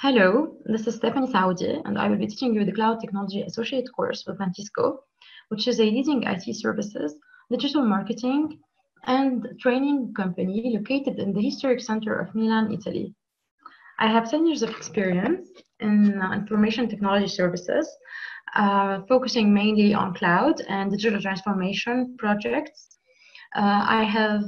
Hello, this is Stephanie Saudi, and I will be teaching you the Cloud Technology Associate course with Vantisco, which is a leading IT services, digital marketing, and training company located in the historic center of Milan, Italy. I have 10 years of experience in information technology services, focusing mainly on cloud and digital transformation projects. I have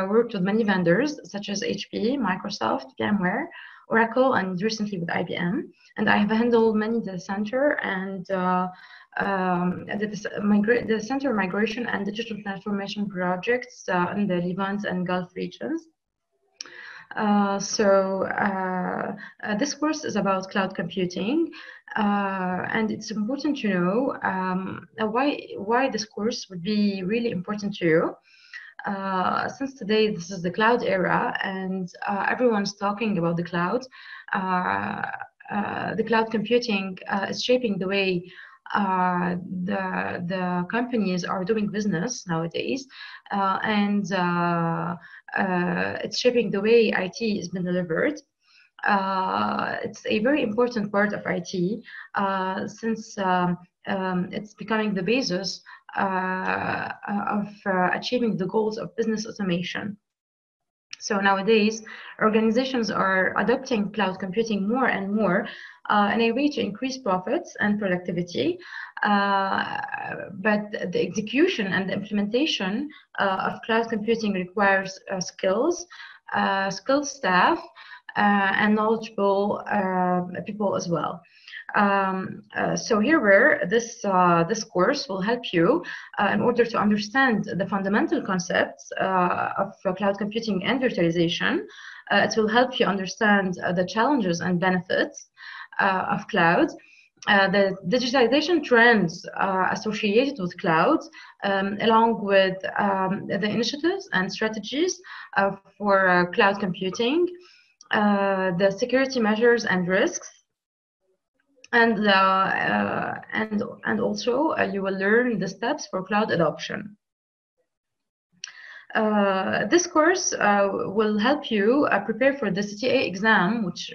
worked with many vendors such as HP, Microsoft, VMware, Oracle, and recently with IBM. And I have handled many data center and the center migration and digital transformation projects in the Levant and Gulf regions. This course is about cloud computing, and it's important to know why this course would be really important to you. Since today this is the cloud era and everyone's talking about the cloud computing is shaping the way the companies are doing business nowadays, and it's shaping the way IT has been delivered. It's a very important part of IT since it's becoming the basis of achieving the goals of business automation. So nowadays, organizations are adopting cloud computing more and more in a way to increase profits and productivity. But the execution and the implementation of cloud computing requires skilled staff and knowledgeable people as well. So here where this course will help you in order to understand the fundamental concepts of cloud computing and virtualization. It will help you understand the challenges and benefits of cloud, the digitalization trends associated with cloud, along with the initiatives and strategies for cloud computing, the security measures and risks. And also you will learn the steps for cloud adoption. This course will help you prepare for the CTA exam, which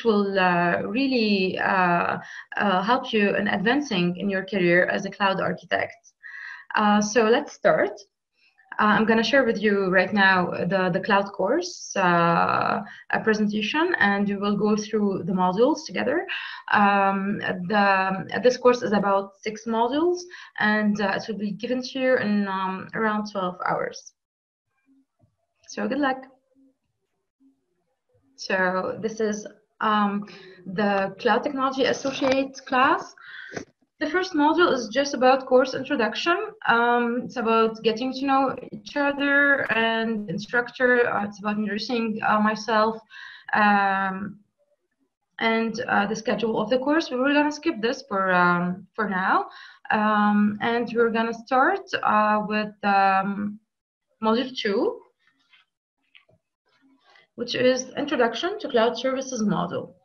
will really help you in advancing in your career as a cloud architect. So let's start. I'm going to share with you right now the cloud course presentation, and we will go through the modules together. This course is about 6 modules, and it will be given to you in around 12 hours. So good luck. So this is the Cloud Technology Associate class. The first module is just about course introduction. It's about getting to know each other and instructor. It's about introducing myself and the schedule of the course. We're going to skip this for now, and we're going to start with module 2, which is Introduction to Cloud Services module.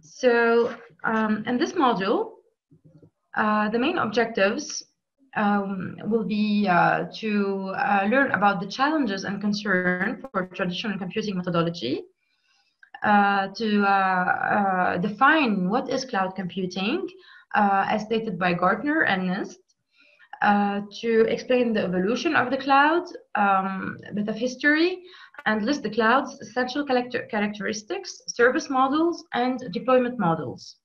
So in this module, the main objectives will be to learn about the challenges and concern for traditional computing methodology, to define what is cloud computing, as stated by Gartner and NIST, to explain the evolution of the cloud, a bit of history, and list the cloud's essential characteristics, service models, and deployment models.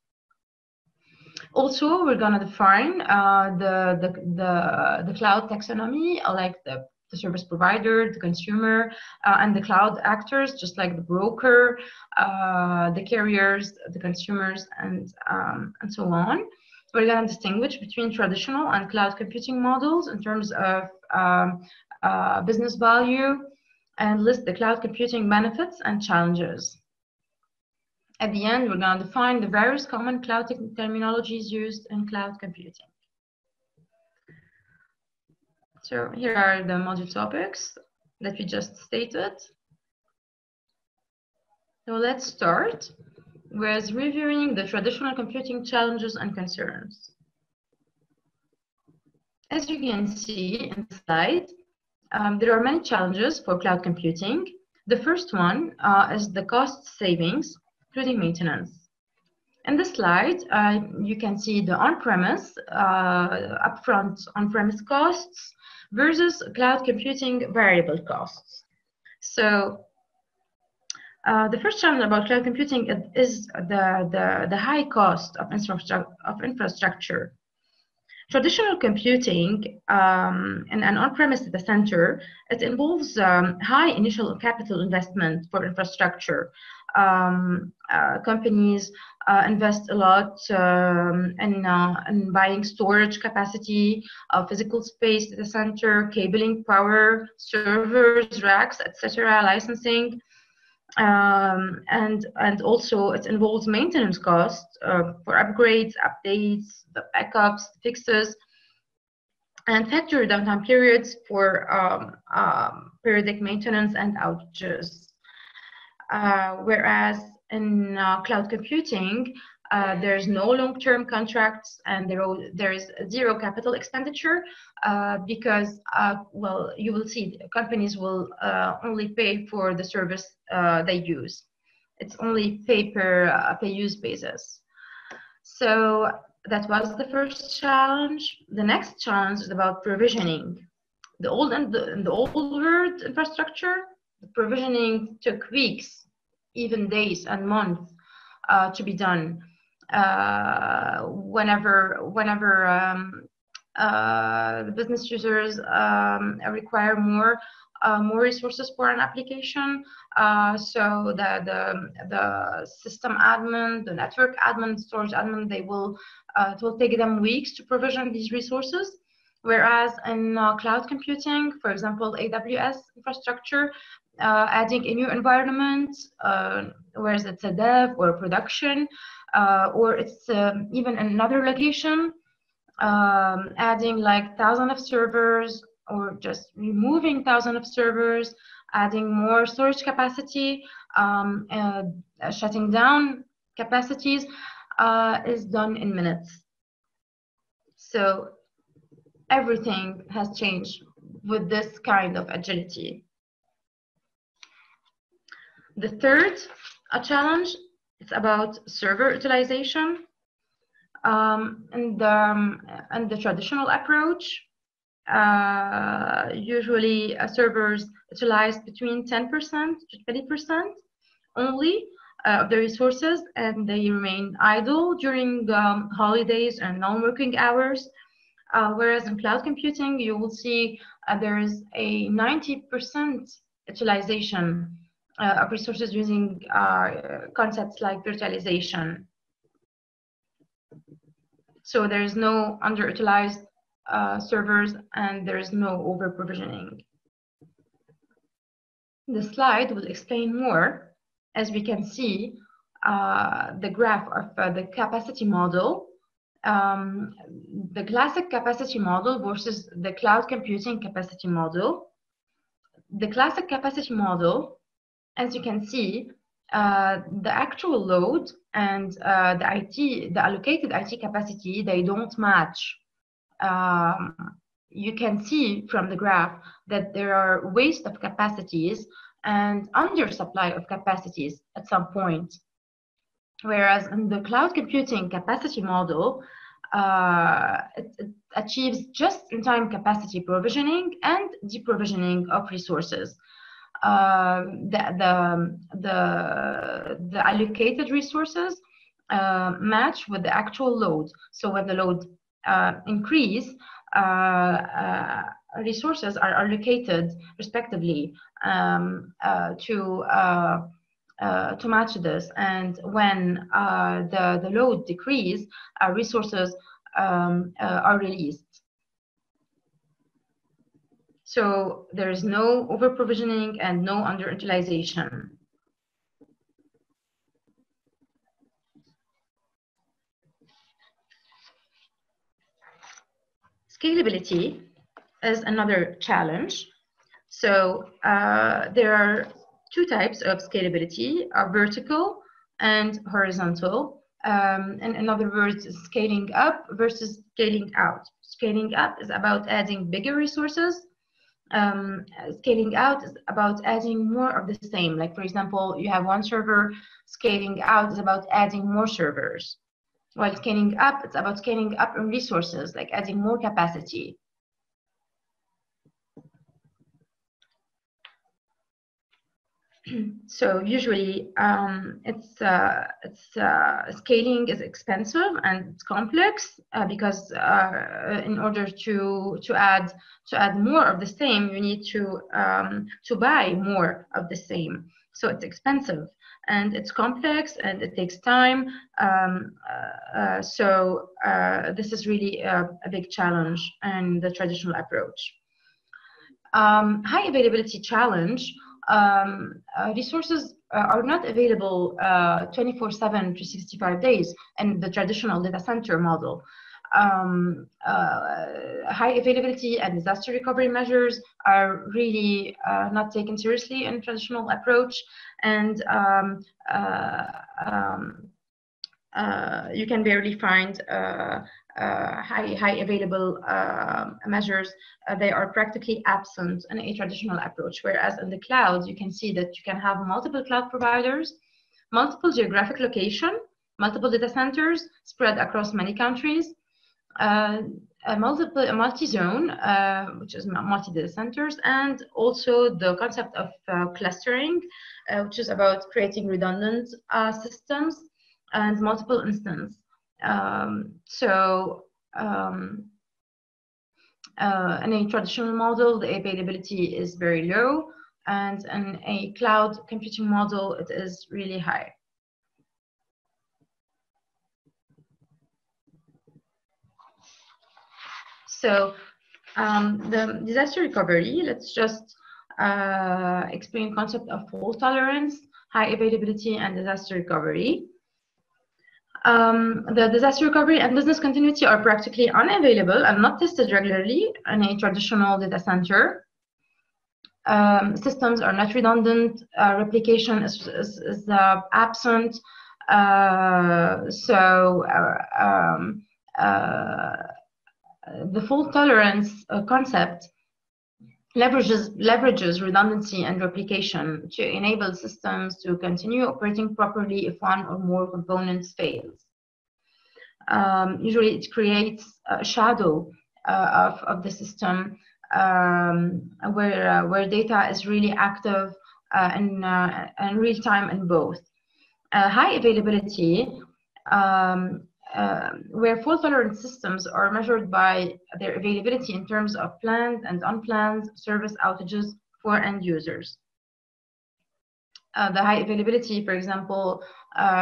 Also, we're going to define the cloud taxonomy, like the service provider, the consumer, and the cloud actors, just like the broker, the carriers, the consumers, and so on. We're going to distinguish between traditional and cloud computing models in terms of business value, and list the cloud computing benefits and challenges. At the end, we're going to define the various common cloud terminologies used in cloud computing. So here are the module topics that we just stated. So let's start with reviewing the traditional computing challenges and concerns. As you can see in the slide, there are many challenges for cloud computing. The first one is the cost savings, including maintenance. In this slide, you can see the on-premise, upfront on-premise costs versus cloud computing variable costs. So the first challenge about cloud computing is the high cost of infrastructure. Traditional computing in an on-premise data center, it involves high initial capital investment for infrastructure. Companies invest a lot in buying storage capacity, physical space, data center, cabling, power, servers, racks, etc., licensing. And also it involves maintenance costs for upgrades, updates, the backups, fixes, and factory downtime periods for periodic maintenance and outages. Whereas in cloud computing, there's no long-term contracts and there is zero capital expenditure because, well, you will see companies will only pay for the service they use. It's only pay-use basis. So that was the first challenge. The next challenge is about provisioning. The old world infrastructure, the provisioning took weeks, even days and months to be done. Whenever the business users require more resources for an application, so the system admin, the network admin, storage admin, it will take them weeks to provision these resources. Whereas in cloud computing, for example, AWS infrastructure, adding a new environment, whereas it's a dev or a production, or it's even another location, adding like thousands of servers or just removing thousands of servers, adding more storage capacity, shutting down capacities is done in minutes. So everything has changed with this kind of agility. The third challenge is about server utilization. And the traditional approach, usually servers utilize between 10% to 20% only of the resources, and they remain idle during holidays and non-working hours. Whereas in cloud computing, you will see there is a 90% utilization of resources using concepts like virtualization. So there is no underutilized servers and there is no over provisioning. The slide will explain more. As we can see, the graph of the capacity model, the classic capacity model versus the cloud computing capacity model. The classic capacity model, as you can see, the actual load and the allocated IT capacity, they don't match. You can see from the graph that there are waste of capacities and undersupply of capacities at some point. Whereas in the cloud computing capacity model, it achieves just-in-time capacity provisioning and deprovisioning of resources. The allocated resources match with the actual load. So when the load increase, resources are allocated respectively to match this. And when the load decrease, resources are released. So there is no over provisioning and no underutilization. Scalability is another challenge. So there are two types of scalability, vertical and horizontal. And in other words, scaling up versus scaling out. Scaling up is about adding bigger resources, Scaling out is about adding more of the same. Like, for example, you have one server. Scaling out is about adding more servers. While scaling up, it's about scaling up in resources, like adding more capacity. So usually scaling is expensive and it's complex because in order to add more of the same, you need to buy more of the same. So it's expensive and it's complex and it takes time. This is really a big challenge in the traditional approach. High availability challenge. Resources are not available 24/7 to 65 days in the traditional data center model. High availability and disaster recovery measures are really not taken seriously in traditional approach, and you can barely find high available measures. They are practically absent in a traditional approach, whereas in the cloud, you can see that you can have multiple cloud providers, multiple geographic location, multiple data centers spread across many countries, a multi-zone, which is multi-data centers, and also the concept of clustering, which is about creating redundant systems and multiple instances. In a traditional model, the availability is very low, and in a cloud computing model, it is really high. So the disaster recovery, let's just explain concept of fault tolerance, high availability, and disaster recovery. The disaster recovery and business continuity are practically unavailable and not tested regularly in a traditional data center. Systems are not redundant, replication is absent, the fault tolerance concept leverages redundancy and replication to enable systems to continue operating properly if one or more components fails. Usually it creates a shadow of the system where data is really active in real time in both. High availability, where fault-tolerant systems are measured by their availability in terms of planned and unplanned service outages for end users. The high availability, for example,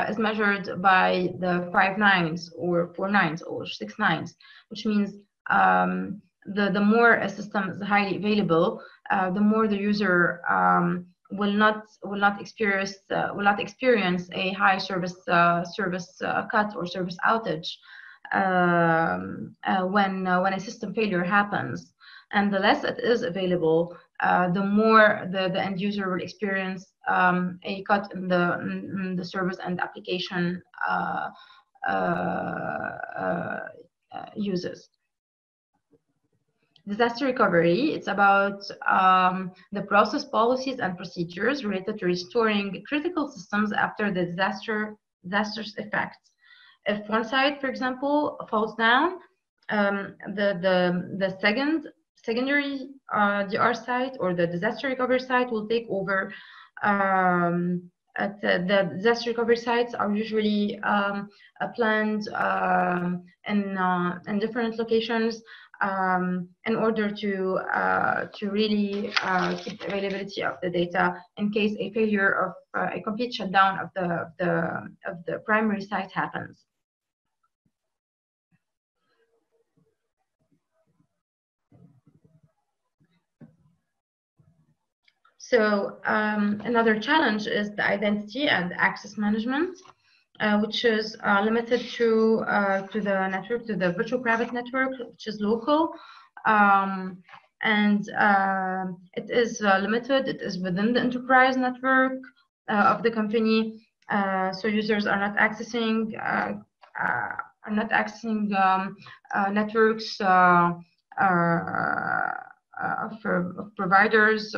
is measured by the 5 nines or 4 nines or 6 nines, which means the more a system is highly available, the more the user will not experience a high service cut or service outage when a system failure happens. And the less it is available, the more the end user will experience a cut in the service and application uses. Disaster recovery, it's about the process, policies, and procedures related to restoring critical systems after the disaster's effects. If one site, for example, falls down, the secondary DR site or the disaster recovery site will take over. The disaster recovery sites are usually planned in different locations in order to really keep the availability of the data in case a failure of a complete shutdown of the primary site happens. So another challenge is the identity and access management, which is limited to the network, to the virtual private network, which is local, and it is limited. It is within the enterprise network of the company, so users are not accessing networks providers.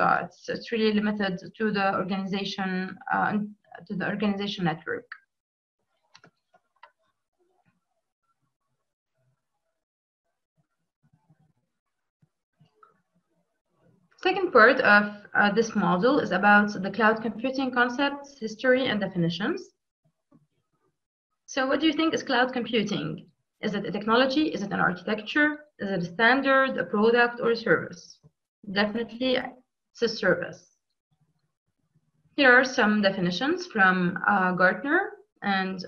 It's really limited to the organization network. Second part of this module is about the cloud computing concepts, history, and definitions. So what do you think is cloud computing? Is it a technology? Is it an architecture? Is it a standard, a product, or a service? Definitely, it's a service. Here are some definitions from Gartner and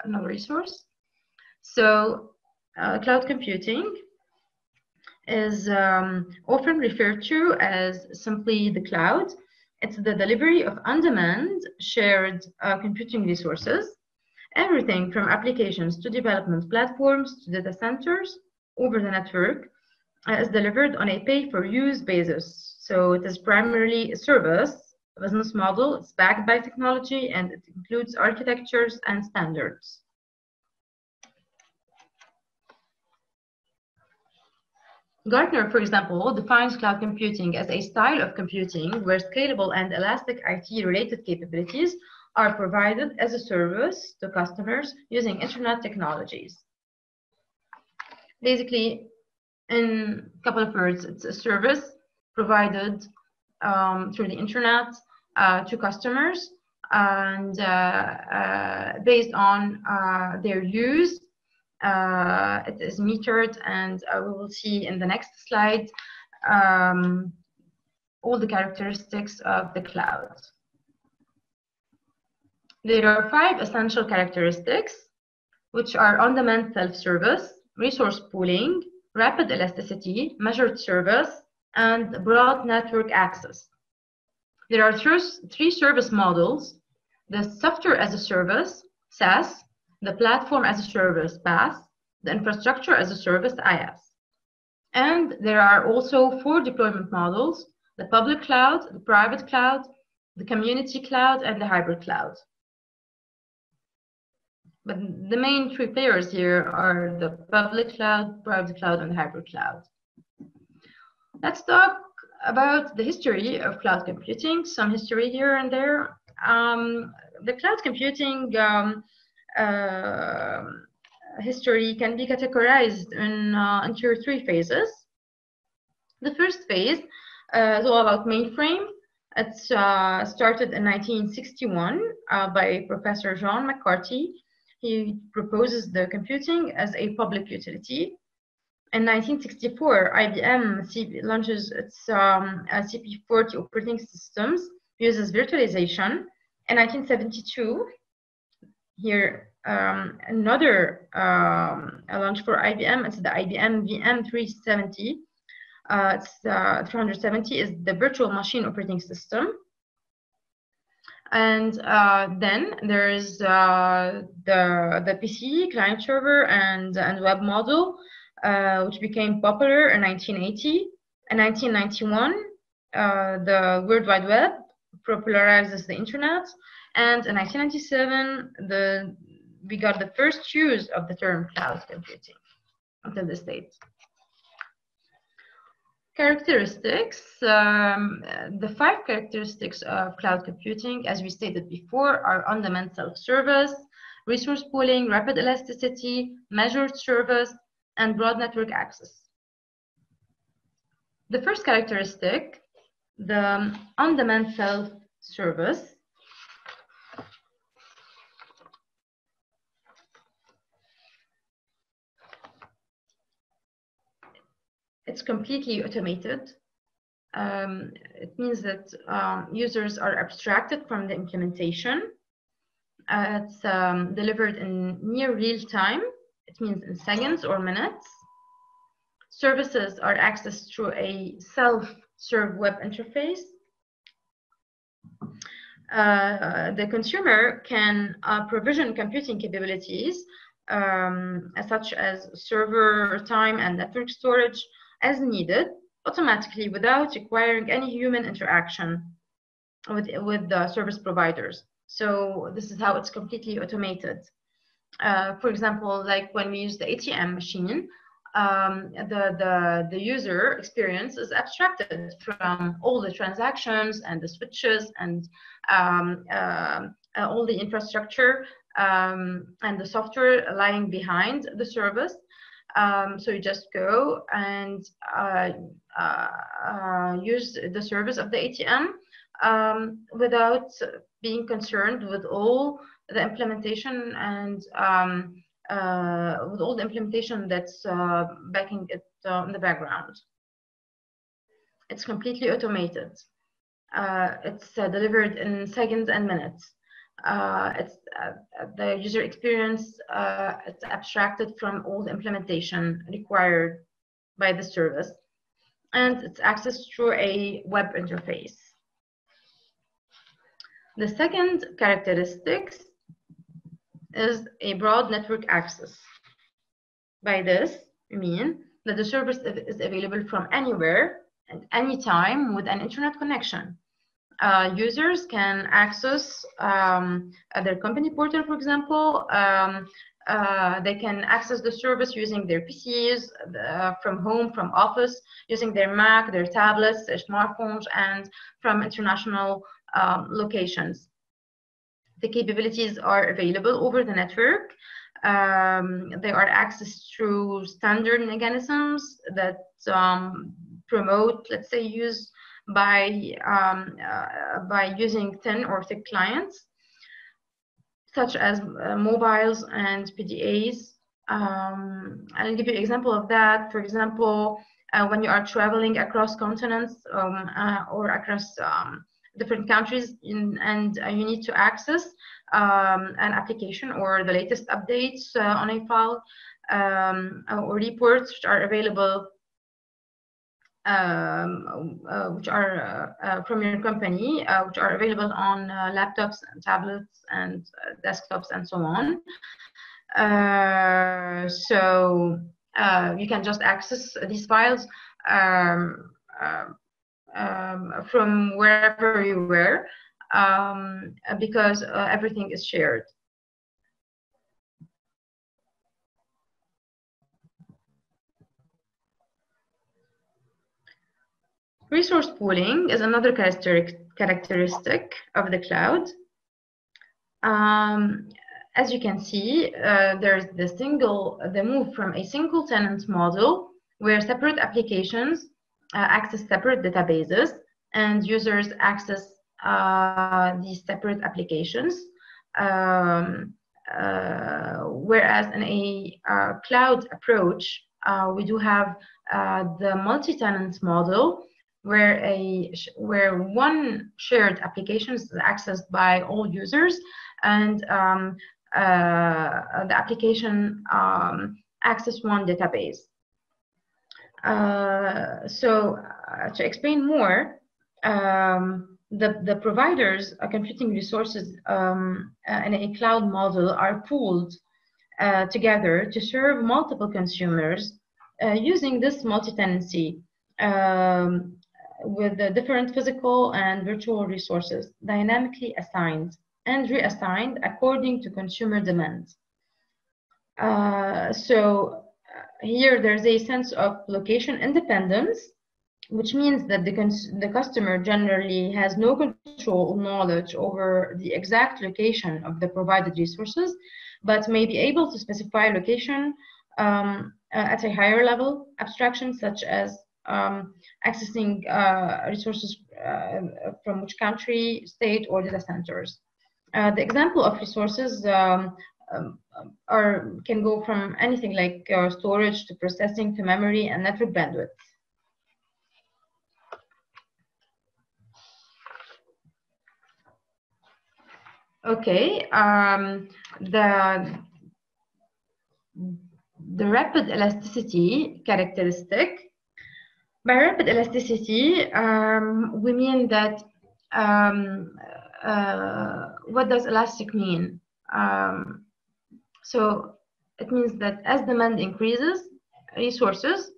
another resource. So cloud computing is often referred to as simply the cloud. It's the delivery of on-demand shared computing resources, everything from applications to development platforms to data centers over the network is delivered on a pay-for-use basis. So it is primarily a service, a business model. It's backed by technology, and it includes architectures and standards. Gartner, for example, defines cloud computing as a style of computing where scalable and elastic IT-related capabilities are provided as a service to customers using internet technologies. Basically, in a couple of words, it's a service provided through the internet to customers, and based on their use, it is metered, and we will see in the next slide all the characteristics of the cloud. There are 5 essential characteristics, which are on-demand self-service, resource pooling, rapid elasticity, measured service, and broad network access. There are 3 service models: the software as a service, SaaS, the platform as a service, PaaS, the infrastructure as a service, IaaS. And there are also 4 deployment models: the public cloud, the private cloud, the community cloud, and the hybrid cloud. But the main 3 players here are the public cloud, private cloud, and the hybrid cloud. Let's talk about the history of cloud computing, some history here and there. The cloud computing history can be categorized into 3 phases. The first phase is all about mainframe. It started in 1961 by Professor John McCarthy. He proposes the computing as a public utility. In 1964, IBM launches its CP40 operating systems, uses virtualization. In 1972, here another launch for IBM. It's the IBM VM370. It's 370 is the virtual machine operating system. And then there is the PC, client server, and web model, which became popular in 1980. In 1991, the World Wide Web popularizes the internet. And in 1997, we got the first use of the term cloud computing until this date. Characteristics. The 5 characteristics of cloud computing, as we stated before, are on-demand self-service, resource pooling, rapid elasticity, measured service, and broad network access. The first characteristic, the on-demand self-service, it's completely automated. It means that users are abstracted from the implementation. It's delivered in near real time. It means in seconds or minutes. Services are accessed through a self-serve web interface. The consumer can provision computing capabilities such as server time and network storage as needed automatically without requiring any human interaction with the service providers. So this is how it's completely automated. For example, like when we use the ATM machine, the user experience is abstracted from all the transactions and the switches and all the infrastructure and the software lying behind the service. So you just go and use the service of the ATM without being concerned with all the implementation and with all the implementation that's backing it in the background. It's completely automated. It's delivered in seconds and minutes. The user experience, it's abstracted from all the implementation required by the service, and it's accessed through a web interface. The second characteristic is a broad network access. By this, we mean that the service is available from anywhere at any time with an internet connection. Users can access their company portal, for example. They can access the service using their PCs, from home, from office, using their Mac, their tablets, their smartphones, and from international locations. The capabilities are available over the network. They are accessed through standard mechanisms that promote, let's say, use by using thin or thick clients, such as mobiles and PDAs. I'll give you an example of that. For example, when you are traveling across continents or across different countries and you need to access an application or the latest updates on a file or reports which are available which are from your company, which are available on laptops and tablets and desktops and so on. So you can just access these files from wherever you were, because everything is shared. Resource pooling is another characteristic of the cloud. As you can see, there's the move from a single tenant model where separate applications access separate databases and users access these separate applications. Whereas in a cloud approach, we do have the multi-tenant model where one shared application is accessed by all users, and the application access one database. So to explain more, the providers computing resources in a cloud model are pooled together to serve multiple consumers using this multi-tenancy with the different physical and virtual resources dynamically assigned and reassigned according to consumer demands. So here there's a sense of location independence, which means that the customer generally has no control or knowledge over the exact location of the provided resources, but may be able to specify location at a higher level abstraction, such as accessing resources from which country, state, or data centers. The example of resources can go from anything like storage to processing to memory and network bandwidth. Okay, the rapid elasticity characteristic. By rapid elasticity, we mean that what does elastic mean? So it means that as demand increases, resources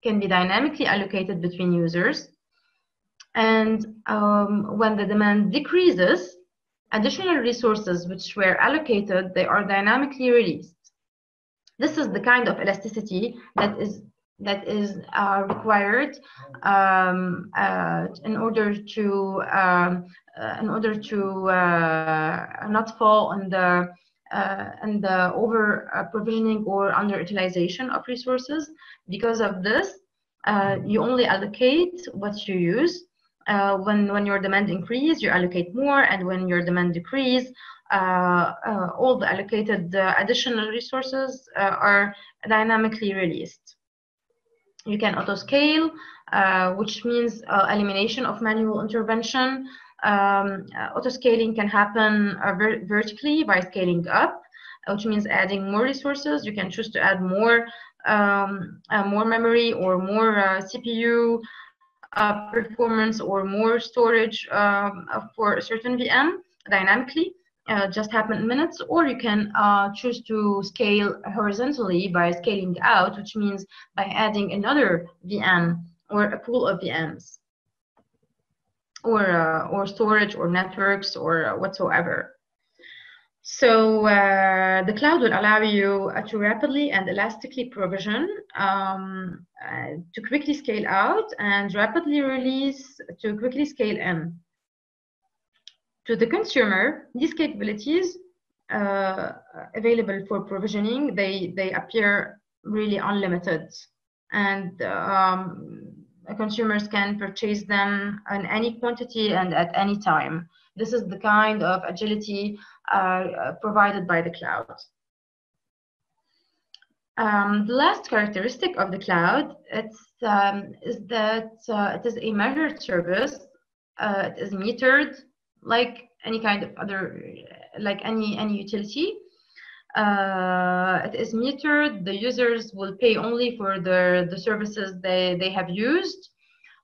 can be dynamically allocated between users. And when the demand decreases, additional resources which were allocated, they are dynamically released. This is the kind of elasticity that is required in order to not fall on the over provisioning or underutilization of resources. Because of this, you only allocate what you use. When your demand increase, you allocate more, and when your demand decrease, all the allocated additional resources are dynamically released. You can auto-scale, which means elimination of manual intervention. Auto-scaling can happen vertically by scaling up, which means adding more resources. You can choose to add more memory or more CPU performance or more storage for a certain VM dynamically. Just happen in minutes, or you can choose to scale horizontally by scaling out, which means by adding another VM or a pool of VMs, or storage or networks or whatsoever. So the cloud will allow you to rapidly and elastically provision, to quickly scale out, and rapidly release to quickly scale in. To the consumer, these capabilities available for provisioning, they appear really unlimited, and consumers can purchase them in any quantity and at any time. This is the kind of agility provided by the cloud. The last characteristic of the cloud is that it is a measured service. It is metered, like any kind of other, like any utility. It is metered. The users will pay only for the services they have used,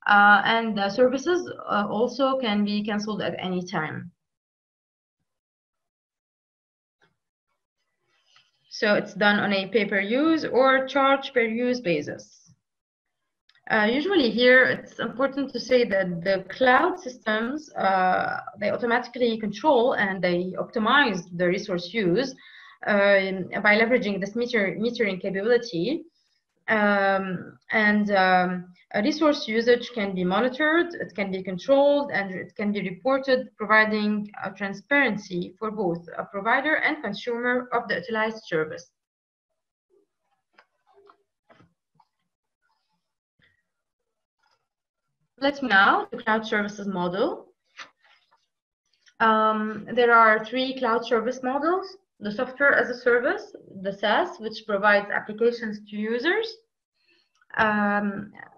and the services also can be cancelled at any time. So it's done on a pay-per-use or charge-per-use basis. Usually here, it's important to say that the cloud systems, they automatically control and they optimize the resource use by leveraging this metering capability. Resource usage can be monitored, it can be controlled, and it can be reported, providing transparency for both a provider and consumer of the utilized service. Let's move now to cloud services model. There are 3 cloud service models: the software as a service, the SaaS, which provides applications to users.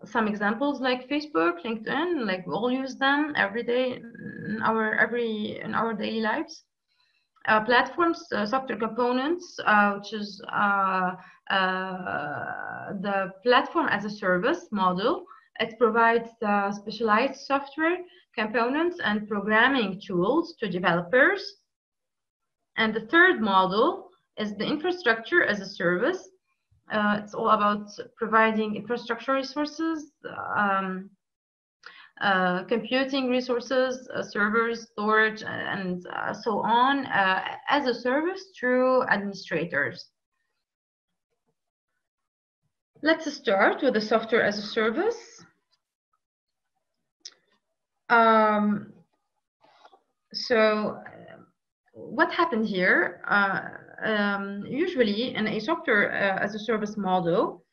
Some examples like Facebook, LinkedIn, like we all use them every day in our daily lives. Platforms, software components, which is the platform as a service model. It provides specialized software components and programming tools to developers. And the third model is the infrastructure as a service. It's all about providing infrastructure resources, computing resources, servers, storage, and so on, as a service through administrators. Let's start with the software as a service. So what happened here? Usually in a software as a service model,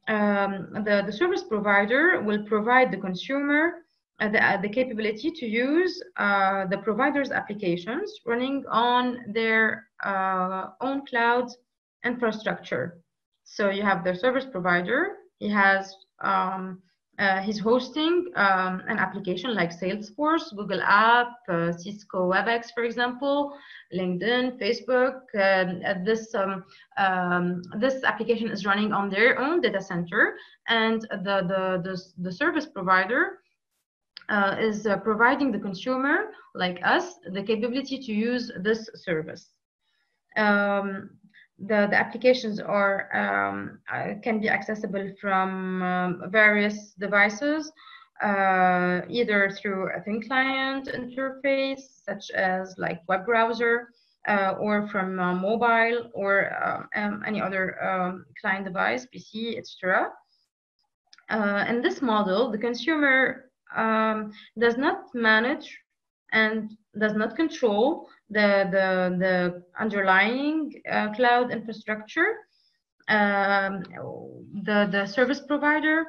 the service provider will provide the consumer the capability to use the provider's applications running on their own cloud infrastructure. So you have the service provider, he has he's hosting an application like Salesforce, Google App, Cisco WebEx, for example, LinkedIn, Facebook. This application is running on their own data center, and the service provider is providing the consumer, like us, the capability to use this service. The applications are can be accessible from various devices, either through a thin client interface, such as like web browser, or from mobile or any other client device, PC, etc. In this model, the consumer does not manage and does not control the underlying cloud infrastructure. The service provider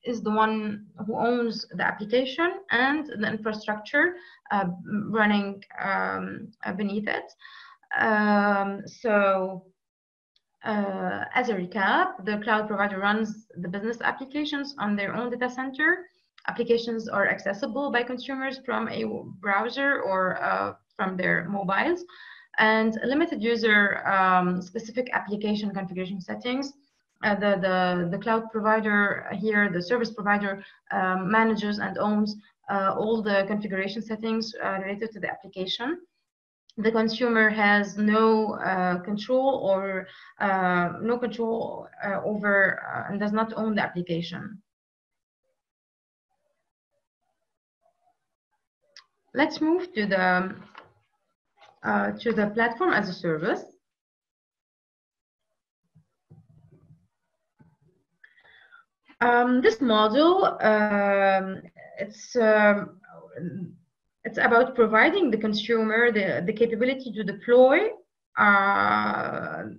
is the one who owns the application and the infrastructure running beneath it. As a recap, the cloud provider runs the business applications on their own data center. Applications are accessible by consumers from a browser or from their mobiles, and limited user specific application configuration settings. The cloud provider here, the service provider, manages and owns all the configuration settings related to the application. The consumer has no control or over and does not own the application. Let's move to the platform as a service. This model, it's about providing the consumer the capability to deploy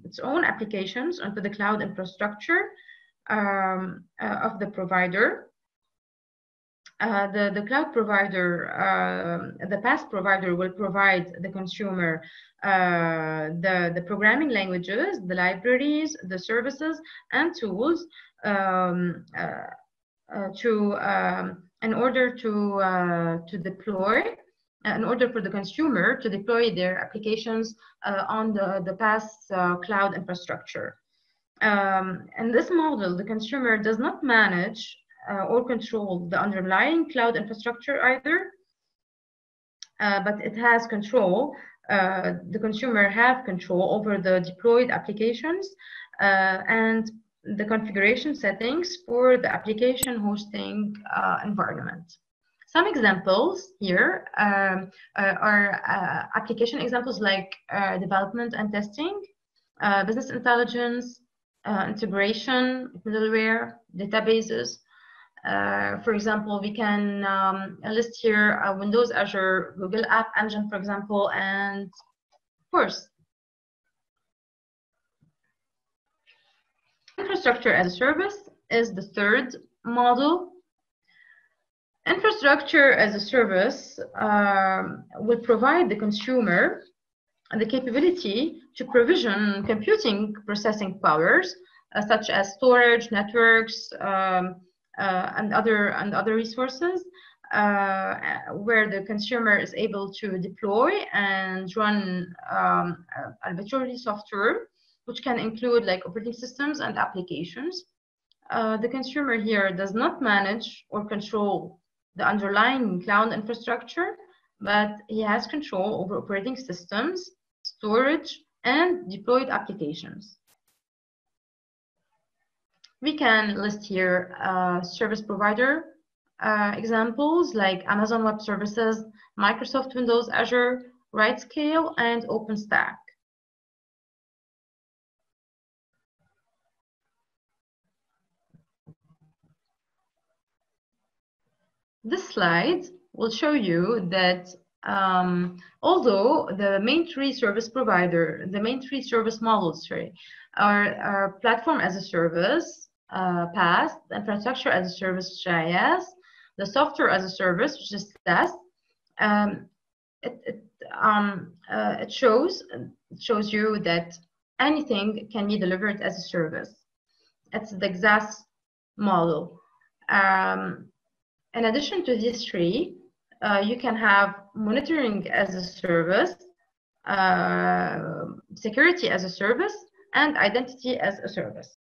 its own applications onto the cloud infrastructure of the provider. The cloud provider, the PaaS provider, will provide the consumer the programming languages, the libraries, the services, and tools in order to deploy, in order for the consumer to deploy their applications on the PaaS cloud infrastructure. In this model, the consumer does not manage or control the underlying cloud infrastructure either, but it has control. The consumer has control over the deployed applications and the configuration settings for the application hosting environment. Some examples here are application examples like development and testing, business intelligence, integration, middleware, databases. For example, we can list here Windows, Azure, Google App Engine, for example, and of course, infrastructure as a service is the third model. Infrastructure as a service will provide the consumer the capability to provision computing processing powers such as storage, networks, and other resources, where the consumer is able to deploy and run arbitrary software, which can include like operating systems and applications. The consumer here does not manage or control the underlying cloud infrastructure, but he has control over operating systems, storage, and deployed applications. We can list here service provider examples like Amazon Web Services, Microsoft Windows, Azure, RightScale, and OpenStack. This slide will show you that although the main three service models, are platform as a service, PaaS, infrastructure as a service, IaaS, the software as a service, which is SaaS, it shows you that anything can be delivered as a service. It's the XaaS model. In addition to these three, you can have monitoring as a service, security as a service, and identity as a service.